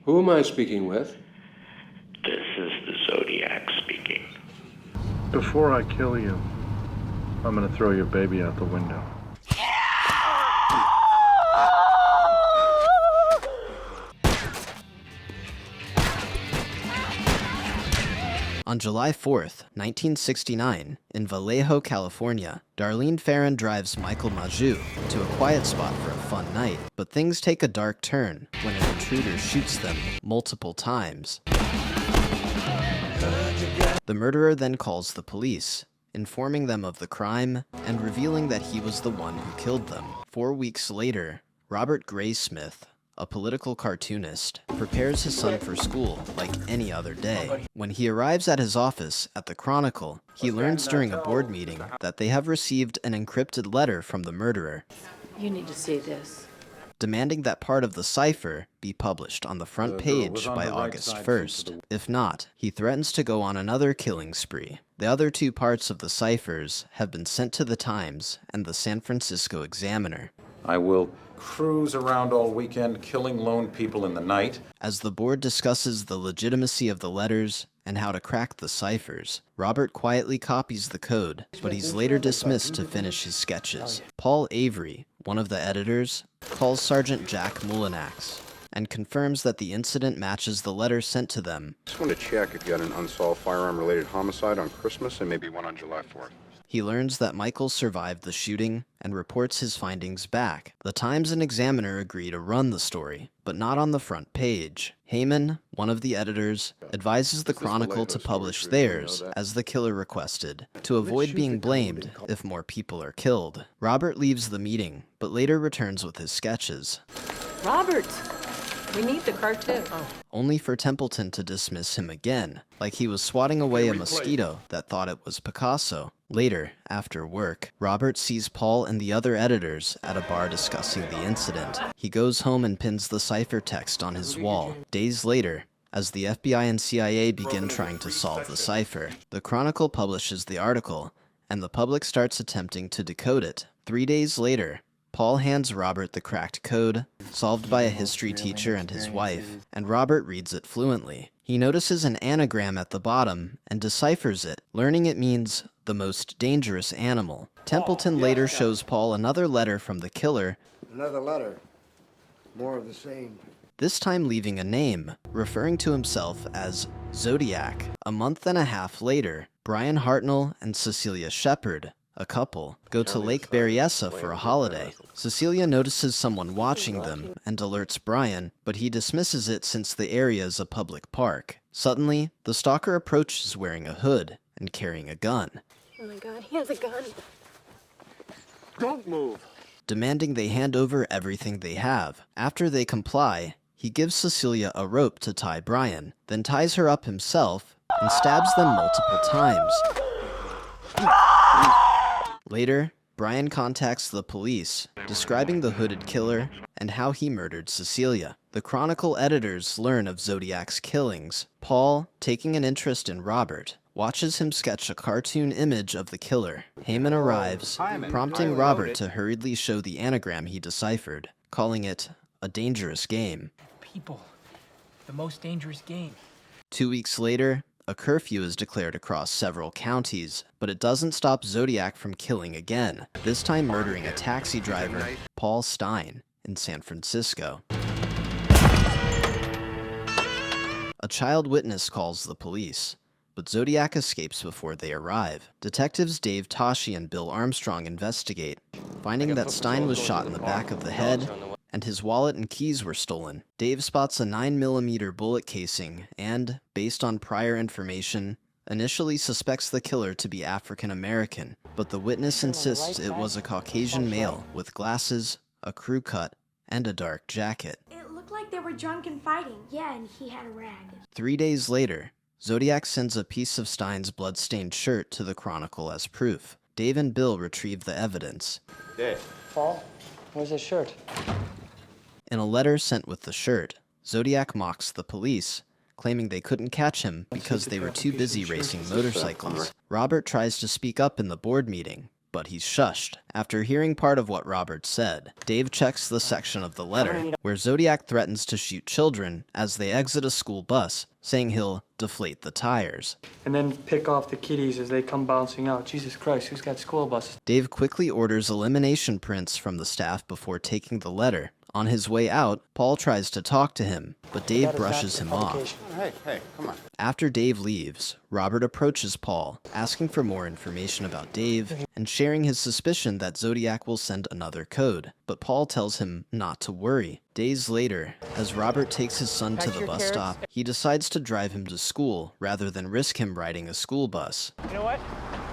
Who am I speaking with? This is the Zodiac speaking. Before I kill you, I'm gonna throw your baby out the window. On July 4th, 1969, in Vallejo, California, Darlene Ferrin drives Michael Maju to a quiet spot for a fun night, but things take a dark turn when an intruder shoots them multiple times. The murderer then calls the police, informing them of the crime and revealing that he was the one who killed them. 4 weeks later, Robert Graysmith, a political cartoonist, prepares his son for school like any other day. When he arrives at his office at the Chronicle, he learns during a board meeting that they have received an encrypted letter from the murderer. You need to see this. Demanding that part of the cipher be published on the front page by August 1st. If not, he threatens to go on another killing spree. The other two parts of the ciphers have been sent to the Times and the San Francisco Examiner. I will cruise around all weekend, killing lone people in the night. As the board discusses the legitimacy of the letters and how to crack the ciphers, Robert quietly copies the code, but he's later dismissed to finish his sketches. Paul Avery, one of the editors, calls Sergeant Jack Mullinax and confirms that the incident matches the letter sent to them. Just want to check if you had an unsolved firearm-related homicide on Christmas and maybe one on July 4th. He learns that Michael survived the shooting and reports his findings back. The Times and Examiner agree to run the story, but not on the front page. Heyman, one of the editors, advises the Chronicle to publish theirs, as the killer requested, to avoid being blamed if more people are killed. Robert leaves the meeting, but later returns with his sketches. Robert! We need the cartoon. Only for Templeton to dismiss him again, like he was swatting away a mosquito that thought it was Picasso. Later, after work, Robert sees Paul and the other editors at a bar discussing the incident. He goes home and pins the ciphertext on his wall. Days later, as the FBI and CIA begin trying to solve the cipher, the Chronicle publishes the article, and the public starts attempting to decode it. 3 days later, Paul hands Robert the cracked code, solved by a history teacher and his wife, and Robert reads it fluently. He notices an anagram at the bottom and deciphers it, learning it means the most dangerous animal. Templeton later shows Paul another letter from the killer. Another letter. More of the same. This time leaving a name, referring to himself as Zodiac. A month and a half later, Brian Hartnell and Cecilia Shepard, a couple, go to Lake Berryessa for a holiday. Cecilia notices someone watching them and alerts Brian, but he dismisses it since the area is a public park. Suddenly, the stalker approaches wearing a hood and carrying a gun. Oh my god, he has a gun. Don't move. Demanding they hand over everything they have. After they comply, he gives Cecilia a rope to tie Brian, then ties her up himself and stabs them multiple times. Later, Brian contacts the police, describing the hooded killer and how he murdered Cecilia. The Chronicle editors learn of Zodiac's killings. Paul, taking an interest in Robert, watches him sketch a cartoon image of the killer. Heyman arrives, prompting Robert to hurriedly show the anagram he deciphered, calling it a dangerous game. People, the most dangerous game. 2 weeks later, a curfew is declared across several counties, but it doesn't stop Zodiac from killing again, this time murdering a taxi driver, Paul Stein, in San Francisco. A child witness calls the police, but Zodiac escapes before they arrive. Detectives Dave Toschi and Bill Armstrong investigate, finding that Stein was shot in the back of the head, and his wallet and keys were stolen. Dave spots a 9mm bullet casing and, based on prior information, initially suspects the killer to be African American, but the witness insists it was a Caucasian male with glasses, a crew cut, and a dark jacket. It looked like they were drunk and fighting. Yeah, and he had a rag. 3 days later, Zodiac sends a piece of Stein's blood-stained shirt to the Chronicle as proof. Dave and Bill retrieve the evidence. Dave. Paul, where's his shirt? In a letter sent with the shirt, Zodiac mocks the police, claiming they couldn't catch him because they were too busy racing motorcycles. Robert tries to speak up in the board meeting, but he's shushed. After hearing part of what Robert said, Dave checks the section of the letter where Zodiac threatens to shoot children as they exit a school bus, saying he'll deflate the tires. And then pick off the kiddies as they come bouncing out. Jesus Christ, who's got school buses? Dave quickly orders elimination prints from the staff before taking the letter. On his way out, Paul tries to talk to him, but Dave brushes him off. Hey, come on. After Dave leaves, Robert approaches Paul, asking for more information about Dave and sharing his suspicion that Zodiac will send another code. But Paul tells him not to worry. Days later, as Robert takes his son to the bus stop, he decides to drive him to school rather than risk him riding a school bus. You know what?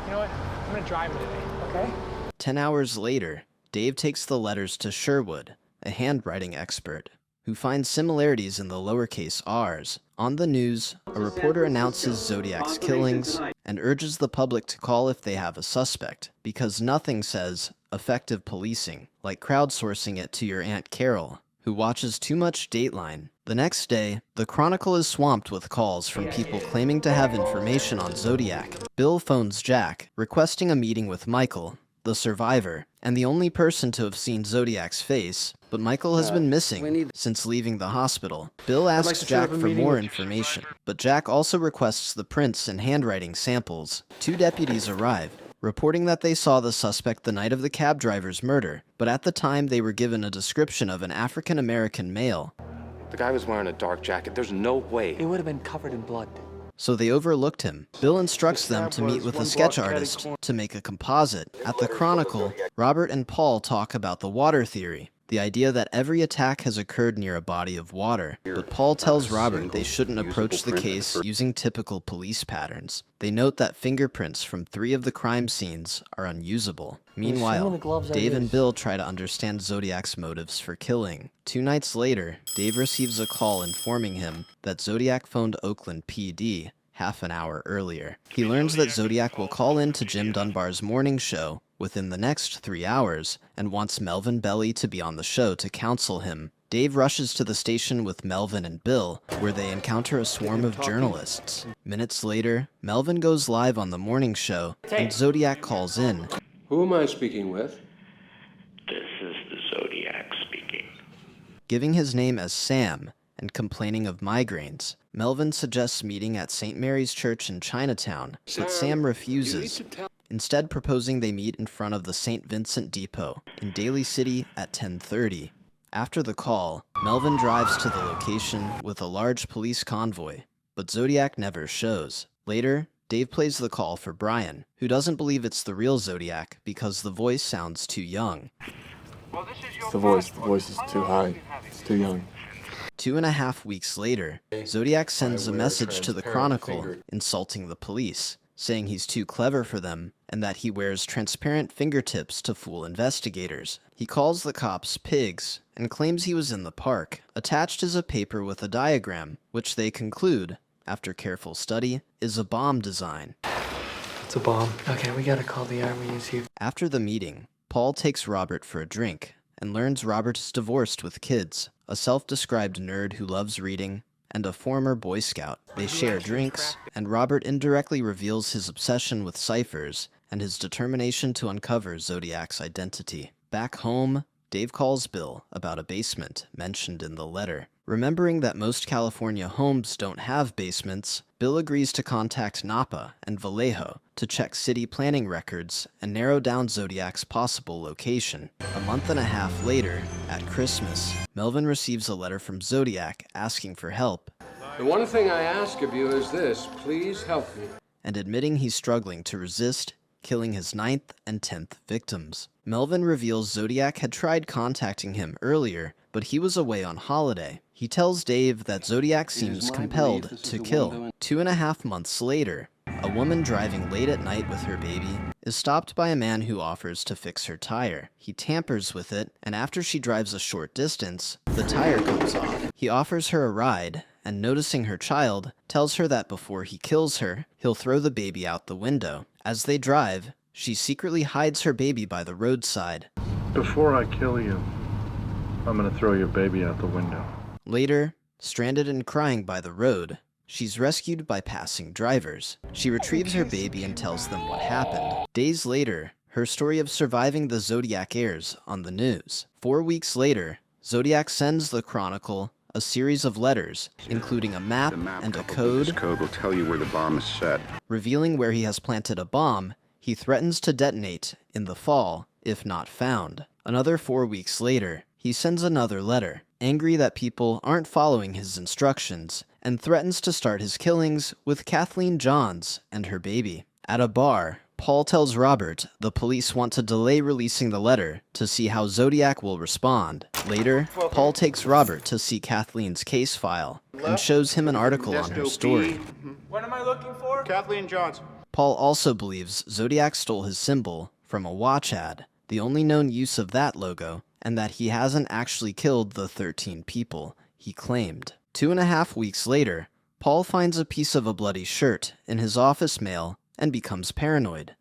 I'm gonna drive today, okay? 10 hours later, Dave takes the letters to Sherwood, a handwriting expert, who finds similarities in the lowercase r's. On the news, a reporter announces Zodiac's killings and urges the public to call if they have a suspect, because nothing says effective policing like crowdsourcing it to your Aunt Carol, who watches too much Dateline. The next day, the Chronicle is swamped with calls from people claiming to have information on Zodiac. Bill phones Jack, requesting a meeting with Michael, the survivor, and the only person to have seen Zodiac's face, but Michael has been missing since leaving the hospital. Bill asks Jack for more information, but Jack also requests the prints and handwriting samples. 2 deputies arrive, reporting that they saw the suspect the night of the cab driver's murder, but at the time they were given a description of an African-American male. The guy was wearing a dark jacket. There's no way. He would have been covered in blood. So they overlooked him. Bill instructs them to meet with a sketch artist to make a composite. At the Chronicle, Robert and Paul talk about the water theory, the idea that every attack has occurred near a body of water. But Paul tells Robert they shouldn't approach the case using typical police patterns. They note that fingerprints from 3 of the crime scenes are unusable. Meanwhile, Dave and Bill try to understand Zodiac's motives for killing. 2 nights later, Dave receives a call informing him that Zodiac phoned Oakland PD half an hour earlier. He learns that Zodiac will call in to Jim Dunbar's morning show within the next 3 hours and wants Melvin Belli to be on the show to counsel him. Dave rushes to the station with Melvin and Bill, where they encounter a swarm of journalists. Minutes later, Melvin goes live on the morning show, and Zodiac calls in. Who am I speaking with? This is the Zodiac speaking. Giving his name as Sam and complaining of migraines, Melvin suggests meeting at St. Mary's Church in Chinatown, but Sam refuses, instead proposing they meet in front of the St. Vincent Depot in Daly City at 10:30. After the call, Melvin drives to the location with a large police convoy, but Zodiac never shows. Later, Dave plays the call for Brian, who doesn't believe it's the real Zodiac because the voice sounds too young. It's the voice is too high. It's too young. 2.5 weeks later, Zodiac sends a message to the Chronicle insulting the police, saying he's too clever for them and that he wears transparent fingertips to fool investigators. He calls the cops pigs and claims he was in the park. Attached is a paper with a diagram, which they conclude, after careful study, is a bomb design. It's a bomb. Okay, we gotta call the army. Is here. After the meeting, Paul takes Robert for a drink and learns Robert is divorced with kids, a self-described nerd who loves reading, and a former Boy Scout. They share drinks, and Robert indirectly reveals his obsession with ciphers and his determination to uncover Zodiac's identity. Back home, Dave calls Bill about a basement mentioned in the letter. Remembering that most California homes don't have basements, Bill agrees to contact Napa and Vallejo to check city planning records and narrow down Zodiac's possible location. A month and a half later, at Christmas, Melvin receives a letter from Zodiac asking for help. The one thing I ask of you is this: please help me. And admitting he's struggling to resist killing his 9th and 10th victims. Melvin reveals Zodiac had tried contacting him earlier, but he was away on holiday. He tells Dave that Zodiac seems compelled to kill. 2.5 months later, a woman driving late at night with her baby is stopped by a man who offers to fix her tire. He tampers with it, and after she drives a short distance, the tire comes off. He offers her a ride, and noticing her child, tells her that before he kills her, he'll throw the baby out the window. As they drive, she secretly hides her baby by the roadside. Before I kill you, I'm gonna throw your baby out the window. Later, stranded and crying by the road, she's rescued by passing drivers. She retrieves her baby and tells them what happened. Days later, Her story of surviving the Zodiac airs on the news. 4 weeks later, Zodiac sends the Chronicle a series of letters, including a map and a code. This code will tell you where the bomb is set. Revealing where he has planted a bomb, he threatens to detonate in the fall if not found. Another 4 weeks later, he sends another letter, angry that people aren't following his instructions, and threatens to start his killings with Kathleen Johns and her baby. At a bar, Paul tells Robert the police want to delay releasing the letter to see how Zodiac will respond. Later, Paul takes Robert to see Kathleen's case file and shows him an article on her story. What am I looking for? Kathleen Johns. Paul also believes Zodiac stole his symbol from a watch ad, the only known use of that logo, and that he hasn't actually killed the 13 people he claimed. 2.5 weeks later, Paul finds a piece of a bloody shirt in his office mail and becomes paranoid.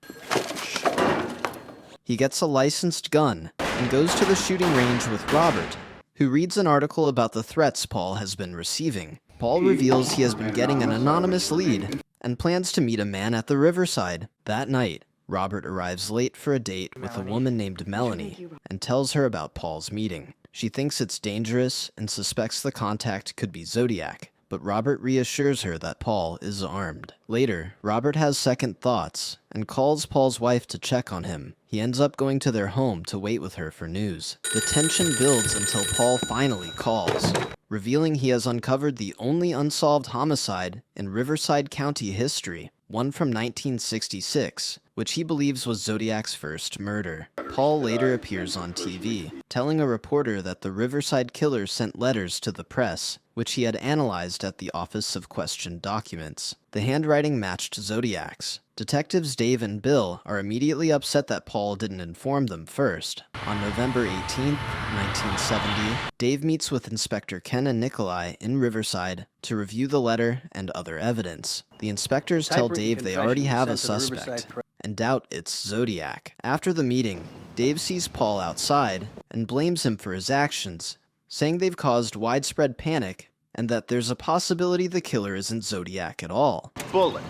He gets a licensed gun and goes to the shooting range with Robert, who reads an article about the threats Paul has been receiving. Paul reveals he has been getting an anonymous lead and plans to meet a man at the riverside. That night, Robert arrives late for a date with a woman named Melanie and tells her about Paul's meeting. She thinks it's dangerous and suspects the contact could be Zodiac, but Robert reassures her that Paul is armed. Later, Robert has second thoughts and calls Paul's wife to check on him. He ends up going to their home to wait with her for news. The tension builds until Paul finally calls, revealing he has uncovered the only unsolved homicide in Riverside County history, one from 1966, which he believes was Zodiac's first murder. Paul later appears on TV, telling a reporter that the Riverside Killer sent letters to the press, which he had analyzed at the Office of Questioned Documents. The handwriting matched Zodiac's. Detectives Dave and Bill are immediately upset that Paul didn't inform them first. On November 18, 1970, Dave meets with Inspector Ken and Nikolai in Riverside to review the letter and other evidence. The inspectors tell Dave they already have a suspect and doubt it's Zodiac. After the meeting, Dave sees Paul outside and blames him for his actions, saying they've caused widespread panic and that there's a possibility the killer isn't Zodiac at all. Bullet.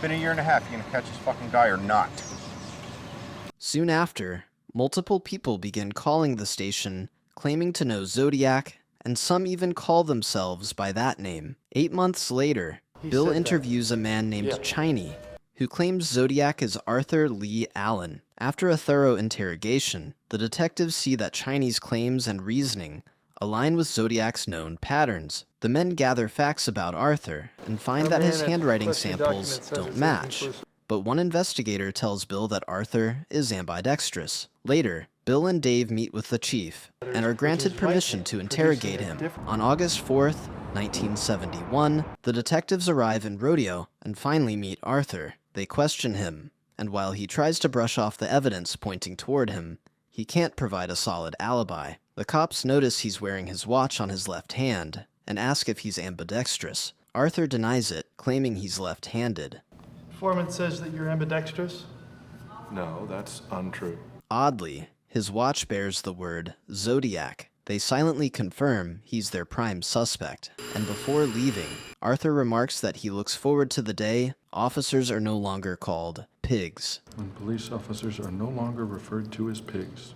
Been a year and a half. You gonna catch this fucking guy or not? Soon after, multiple people begin calling the station, claiming to know Zodiac, and some even call themselves by that name. 8 months later, Bill interviews a man named Chiney, who claims Zodiac is Arthur Lee Allen. After a thorough interrogation, the detectives see that Chiney's claims and reasoning align with Zodiac's known patterns. The men gather facts about Arthur and find that his handwriting samples don't match. But one investigator tells Bill that Arthur is ambidextrous. Later, Bill and Dave meet with the chief and are granted permission to interrogate him. On August 4th, 1971, the detectives arrive in Rodeo and finally meet Arthur. They question him, and while he tries to brush off the evidence pointing toward him, he can't provide a solid alibi. The cops notice he's wearing his watch on his left hand and ask if he's ambidextrous. Arthur denies it, claiming he's left-handed. Foreman says that you're ambidextrous? No, that's untrue. Oddly, his watch bears the word Zodiac. They silently confirm he's their prime suspect, and before leaving, Arthur remarks that he looks forward to the day officers are no longer called pigs. When police officers are no longer referred to as pigs.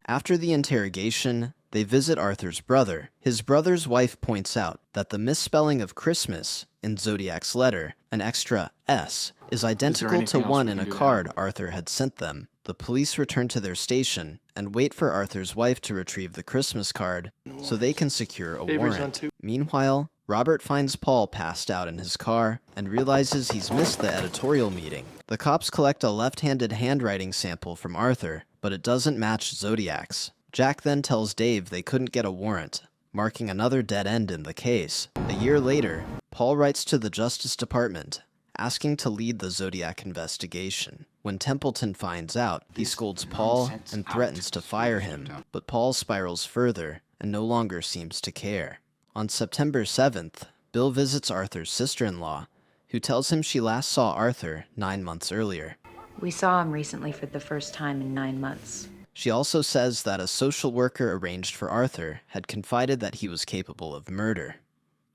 After the interrogation, they visit Arthur's brother. His brother's wife points out that the misspelling of Christmas in Zodiac's letter, an extra S, is identical to one in a card Arthur had sent them. The police return to their station and wait for Arthur's wife to retrieve the Christmas card so they can secure a warrant. Meanwhile, Robert finds Paul passed out in his car and realizes he's missed the editorial meeting. The cops collect a left-handed handwriting sample from Arthur, but it doesn't match Zodiac's. Jack then tells Dave they couldn't get a warrant, marking another dead end in the case. A year later, Paul writes to the Justice Department, asking to lead the Zodiac investigation. When Templeton finds out, he scolds Paul and threatens to fire him, but Paul spirals further and no longer seems to care. On September 7th, Bill visits Arthur's sister-in-law, who tells him she last saw Arthur 9 months earlier. We saw him recently for the first time in 9 months. She also says that a social worker arranged for Arthur had confided that he was capable of murder.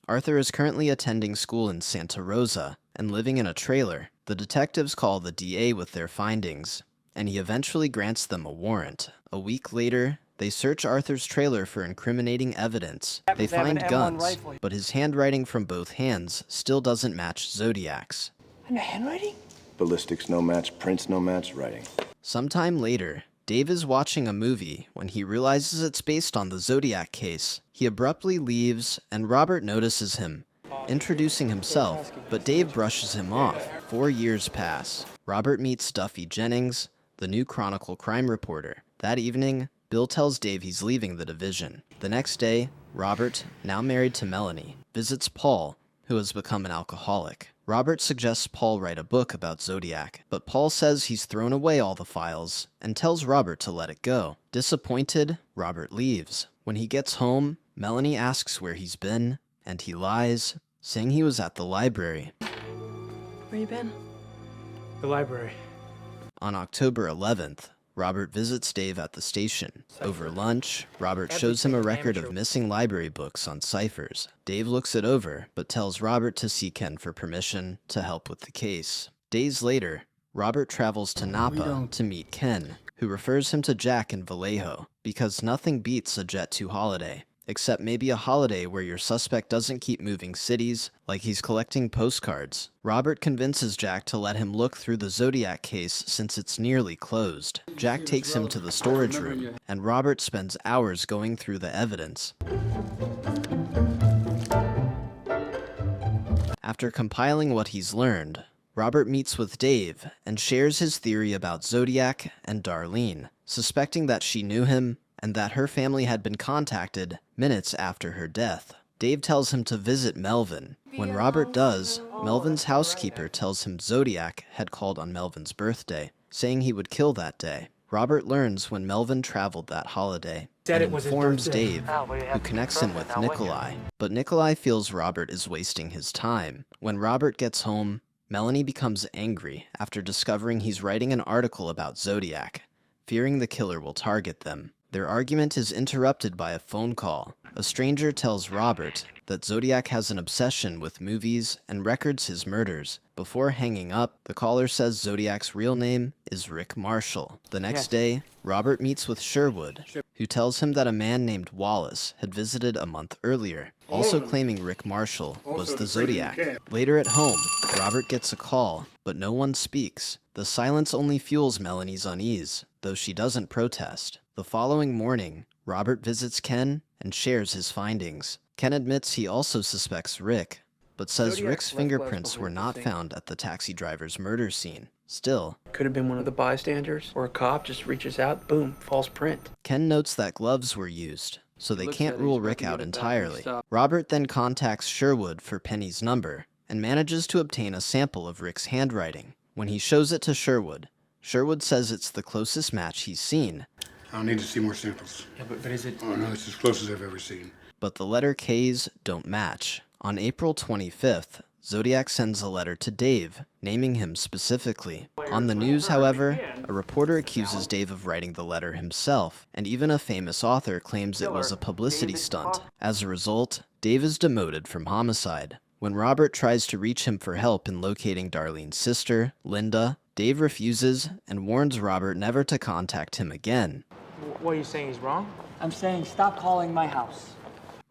Arthur is currently attending school in Santa Rosa and living in a trailer. The detectives call the DA with their findings. and he eventually grants them a warrant. A week later, they search Arthur's trailer for incriminating evidence. They find guns, but his handwriting from both hands still doesn't match Zodiac's. And the handwriting? Ballistics no match, prints no match, writing. Sometime later, Dave is watching a movie when he realizes it's based on the Zodiac case. He abruptly leaves, and Robert notices him, introducing himself, but Dave brushes him off. 4 years pass. Robert meets Duffy Jennings, the new Chronicle crime reporter. That evening, Bill tells Dave he's leaving the division. The next day, Robert, now married to Melanie, visits Paul, who has become an alcoholic. Robert suggests Paul write a book about Zodiac, but Paul says he's thrown away all the files and tells Robert to let it go. Disappointed, Robert leaves. When he gets home, Melanie asks where he's been, and he lies, saying he was at the library. Where you been? The library. On October 11th, Robert visits Dave at the station. Over lunch, Robert shows him a record of missing library books on ciphers. Dave looks it over, but tells Robert to see Ken for permission to help with the case. Days later, Robert travels to Napa to meet Ken, who refers him to Jack in Vallejo, because nothing beats a Jet 2 holiday. Except maybe a holiday where your suspect doesn't keep moving cities, like he's collecting postcards. Robert convinces Jack to let him look through the Zodiac case since it's nearly closed. Jack takes him to the storage room, and Robert spends hours going through the evidence. After compiling what he's learned, Robert meets with Dave and shares his theory about Zodiac and Darlene, suspecting that she knew him and that her family had been contacted minutes after her death. Dave tells him to visit Melvin. When Robert does, Melvin's housekeeper tells him Zodiac had called on Melvin's birthday, saying he would kill that day. Robert learns when Melvin traveled that holiday and informs Dave, who connects him with Nikolai. But Nikolai feels Robert is wasting his time. When Robert gets home, Melanie becomes angry after discovering he's writing an article about Zodiac, fearing the killer will target them. Their argument is interrupted by a phone call. A stranger tells Robert that Zodiac has an obsession with movies and records his murders. Before hanging up, the caller says Zodiac's real name is Rick Marshall. The next day, Robert meets with Sherwood, who tells him that a man named Wallace had visited a month earlier, also claiming Rick Marshall was the Zodiac. Later at home, Robert gets a call, but no one speaks. The silence only fuels Melanie's unease, though she doesn't protest. The following morning, Robert visits Ken and shares his findings. Ken admits he also suspects Rick, but says Rick's fingerprints were not found at the taxi driver's murder scene. Still, Could have been one of the bystanders, or a cop just reaches out, boom, false print. Ken notes that gloves were used, so they can't rule Rick out entirely. Robert then contacts Sherwood for Penny's number and manages to obtain a sample of Rick's handwriting. When he shows it to Sherwood, Sherwood says it's the closest match he's seen. I'll need to see more samples. Yeah, but is it... Oh, no, it's as close as I've ever seen. But the letter K's don't match. On April 25th, Zodiac sends a letter to Dave, naming him specifically. On the news, however, a reporter accuses Dave of writing the letter himself, and even a famous author claims it was a publicity stunt. As a result, Dave is demoted from homicide. When Robert tries to reach him for help in locating Darlene's sister, Linda, Dave refuses and warns Robert never to contact him again. What are you saying, he's wrong? I'm saying stop calling my house.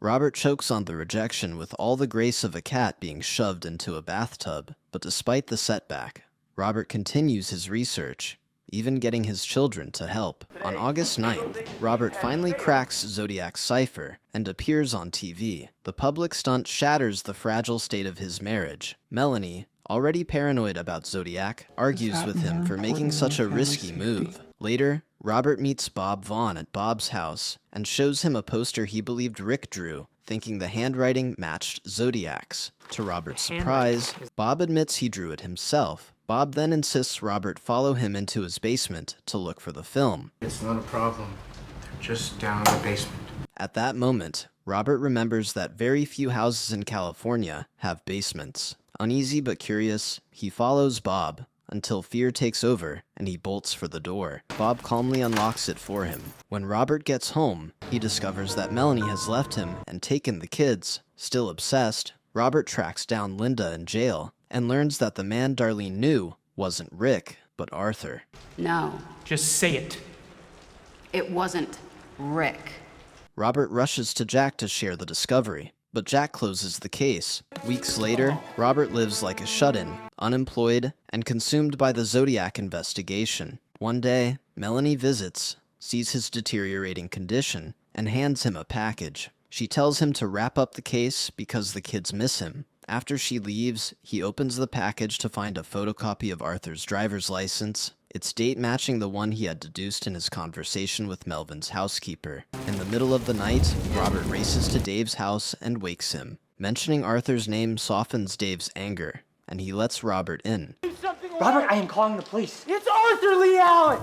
Robert chokes on the rejection with all the grace of a cat being shoved into a bathtub, but despite the setback, Robert continues his research, even getting his children to help. On August 9th, Robert finally cracks Zodiac's cipher and appears on TV. The public stunt shatters the fragile state of his marriage. Melanie, already paranoid about Zodiac, argues with him for making such a risky move. Later, Robert meets Bob Vaughn at Bob's house and shows him a poster he believed Rick drew, thinking the handwriting matched Zodiac's. To Robert's surprise, Bob admits he drew it himself. Bob then insists Robert follow him into his basement to look for the film. It's not a problem. They're just down in the basement. At that moment, Robert remembers that very few houses in California have basements. Uneasy but curious, he follows Bob until fear takes over and he bolts for the door. Bob calmly unlocks it for him. When Robert gets home, he discovers that Melanie has left him and taken the kids. Still obsessed, Robert tracks down Linda in jail and learns that the man Darlene knew wasn't Rick. but Arthur. No. Just say it. It wasn't Rick. Robert rushes to Jack to share the discovery, but Jack closes the case. Weeks later, Robert lives like a shut-in, unemployed, and consumed by the Zodiac investigation. One day, Melanie visits, sees his deteriorating condition, and hands him a package. She tells him to wrap up the case because the kids miss him. After she leaves, he opens the package to find a photocopy of Arthur's driver's license, its date matching the one he had deduced in his conversation with Melvin's housekeeper. In the middle of the night, Robert races to Dave's house and wakes him. Mentioning Arthur's name softens Dave's anger, and he lets Robert in. Robert, I am calling the police. It's Arthur Lee Allen!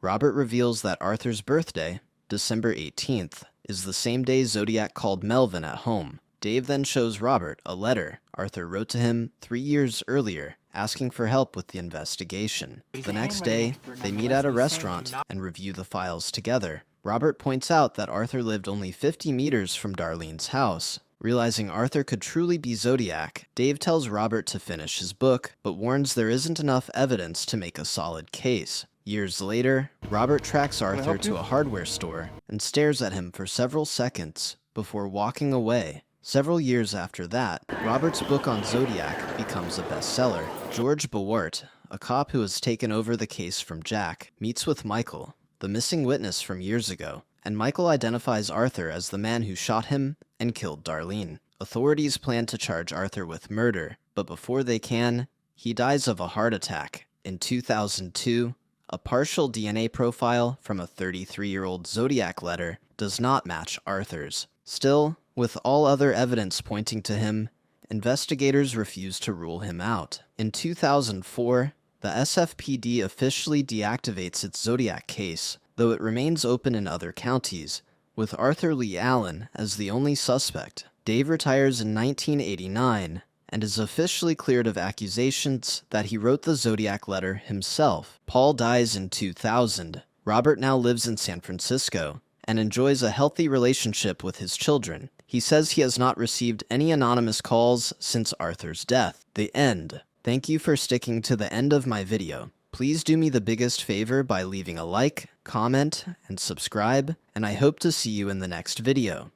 Robert reveals that Arthur's birthday, December 18th, is the same day Zodiac called Melvin at home. Dave then shows Robert a letter Arthur wrote to him 3 years earlier, asking for help with the investigation. The next day, they meet at a restaurant and review the files together. Robert points out that Arthur lived only 50 meters from Darlene's house. Realizing Arthur could truly be Zodiac, Dave tells Robert to finish his book, but warns there isn't enough evidence to make a solid case. Years later, Robert tracks Arthur to a hardware store and stares at him for several seconds before walking away. Several years after that, Robert's book on Zodiac becomes a bestseller. George Bewart, a cop who has taken over the case from Jack, meets with Michael, the missing witness from years ago, and Michael identifies Arthur as the man who shot him and killed Darlene. Authorities plan to charge Arthur with murder, but before they can, he dies of a heart attack. In 2002, a partial DNA profile from a 33-year-old Zodiac letter does not match Arthur's. Still, with all other evidence pointing to him, investigators refuse to rule him out. In 2004, the SFPD officially deactivates its Zodiac case, though it remains open in other counties, with Arthur Lee Allen as the only suspect. Dave retires in 1989 and is officially cleared of accusations that he wrote the Zodiac letter himself. Paul dies in 2000. Robert now lives in San Francisco and enjoys a healthy relationship with his children. He says he has not received any anonymous calls since Arthur's death. The end. Thank you for sticking to the end of my video. Please do me the biggest favor by leaving a like, comment, and subscribe, and I hope to see you in the next video.